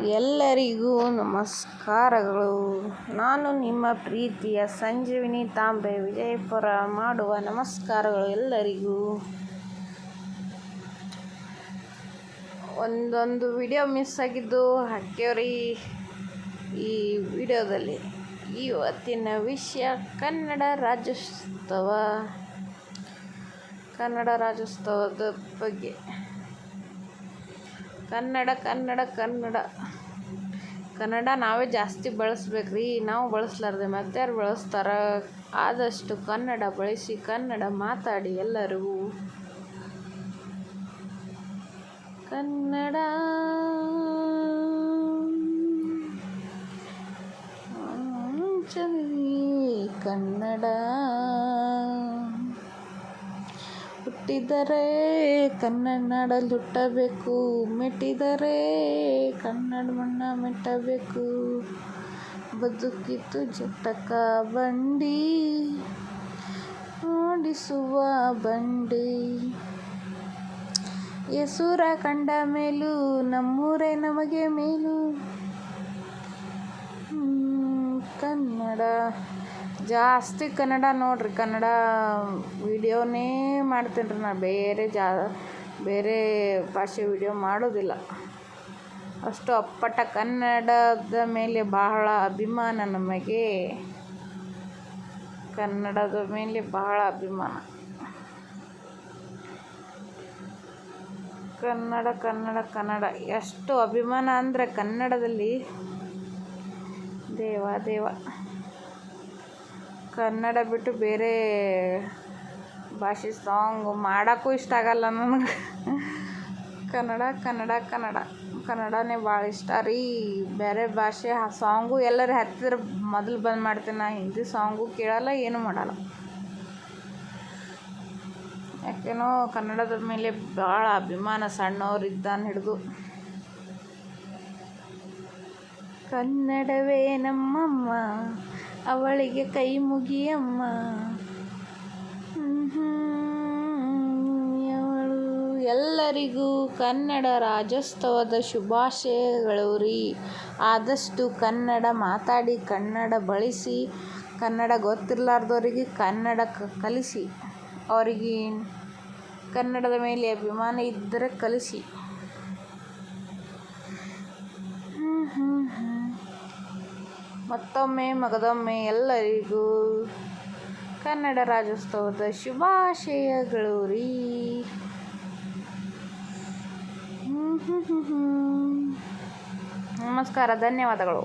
ಎಲ್ಲರಿಗೂ ನಮಸ್ಕಾರಗಳು. ನಾನು ನಿಮ್ಮ ಪ್ರೀತಿಯ ಸಂಜೀವಿನಿ ತಾಂಬೆ ವಿಜಯಪುರ. ಮಾಡುವ ನಮಸ್ಕಾರಗಳು ಎಲ್ಲರಿಗೂ. ಒಂದೊಂದು ವಿಡಿಯೋ ಮಿಸ್ ಆಗಿದ್ದು ಹಾಕ್ಯವ್ರಿ ಈ ವಿಡಿಯೋದಲ್ಲಿ. ಇವತ್ತಿನ ವಿಷಯ ಕನ್ನಡ ರಾಜ್ಯೋತ್ಸವದ ಬಗ್ಗೆ. ಕನ್ನಡ ನಾವೇ ಜಾಸ್ತಿ ಬಳಸ್ಬೇಕ್ರಿ. ನಾವು ಬಳಸ್ಲಾರ್ದೆ ಮತ್ತಾರು ಬಳಸ್ತಾರ. ಆದಷ್ಟು ಕನ್ನಡ ಬಳಸಿ, ಕನ್ನಡ ಮಾತಾಡಿ ಎಲ್ಲರೂ. ಕನ್ನಡ ಕನ್ನಡ ಹುಟ್ಟಿದರೆ ಕನ್ನಡ ನಾಡಲ್ಲಿ ಹುಟ್ಟಬೇಕು, ಮೆಟ್ಟಿದರೆ ಕನ್ನಡ ಮಣ್ಣ ಮೆಟ್ಟಬೇಕು. ಬದುಕಿತು ಜಟಕ ಬಂಡಿ ಓಡಿಸುವ ಬಂಡಿ. ಹೆಸರ ಕಂಡ ಮೇಲೂ ನಮ್ಮೂರೇ ನಮಗೆ ಮೇಲು. ಕನ್ನಡ ಜಾಸ್ತಿ ಕನ್ನಡ ನೋಡ್ರಿ. ಕನ್ನಡ ವಿಡಿಯೋನೇ ಮಾಡ್ತೀನಿ ರೀ. ನಾನು ಬೇರೆ ಭಾಷೆ ವಿಡಿಯೋ ಮಾಡೋದಿಲ್ಲ. ಅಷ್ಟು ಅಪ್ಪಟ ಕನ್ನಡದ ಮೇಲೆ ಬಹಳ ಅಭಿಮಾನ ನಮಗೆ. ಕನ್ನಡದ ಮೇಲೆ ಬಹಳ ಅಭಿಮಾನ. ಕನ್ನಡ ಎಷ್ಟು ಅಭಿಮಾನ ಅಂದರೆ ಕನ್ನಡದಲ್ಲಿ ದೇವ. ಕನ್ನಡ ಬಿಟ್ಟು ಬೇರೆ ಭಾಷೆ ಸಾಂಗ್ ಮಾಡೋಕ್ಕೂ ಇಷ್ಟ ಆಗಲ್ಲ ನನಗೆ. ಕನ್ನಡನೇ ಭಾಳ ಇಷ್ಟ ರೀ. ಬೇರೆ ಭಾಷೆ ಸಾಂಗು ಎಲ್ಲರೂ ಹತ್ತಿರ ಮೊದಲು ಬಂದ್ ಮಾಡ್ತೀನಿ. ನಾ ಹಿಂದಿ ಸಾಂಗು ಕೇಳಲ್ಲ, ಏನೂ ಮಾಡಲ್ಲ. ಯಾಕೇನೋ ಕನ್ನಡದ ಮೇಲೆ ಭಾಳ ಅಭಿಮಾನ ಸಣ್ಣವರಿದ್ದಾನೆ ಹಿಡಿದು. ಕನ್ನಡವೇ ನಮ್ಮಮ್ಮ, ಅವಳಿಗೆ ಕೈ ಮುಗಿಯಮ್ಮ. ಎಲ್ಲರಿಗೂ ಕನ್ನಡ ರಾಜ್ಯೋತ್ಸವದ ಶುಭಾಶಯಗಳು ರೀ. ಆದಷ್ಟು ಕನ್ನಡ ಮಾತಾಡಿ, ಕನ್ನಡ ಬಳಸಿ, ಕನ್ನಡ ಗೊತ್ತಿರಲಾರ್ದವ್ರಿಗೆ ಕನ್ನಡ ಕಲಿಸಿ. ಅವರಿಗೆ ಕನ್ನಡದ ಮೇಲೆ ಅಭಿಮಾನ ಇದ್ದರೆ ಕಲಿಸಿ. ಮಗದೊಮ್ಮೆ ಎಲ್ಲರಿಗೂ ಕನ್ನಡ ರಾಜ್ಯೋತ್ಸವದ ಶುಭಾಶಯಗಳು ರೀ. ನಮಸ್ಕಾರ, ಧನ್ಯವಾದಗಳು.